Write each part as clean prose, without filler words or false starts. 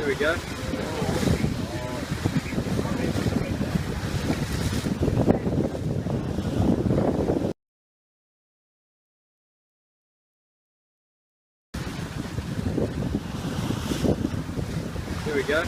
we go. Here we go.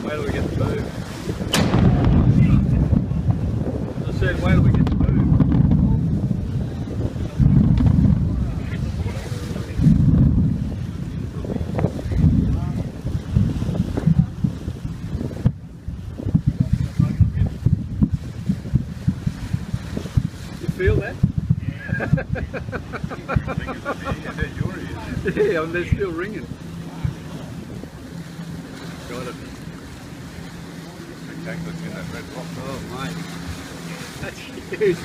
Wait till we get to move. I said, wait till we get to move. You feel that? Yeah, they're still ringing. Got it. Spectacular in that red rock. Oh, mate. That's huge.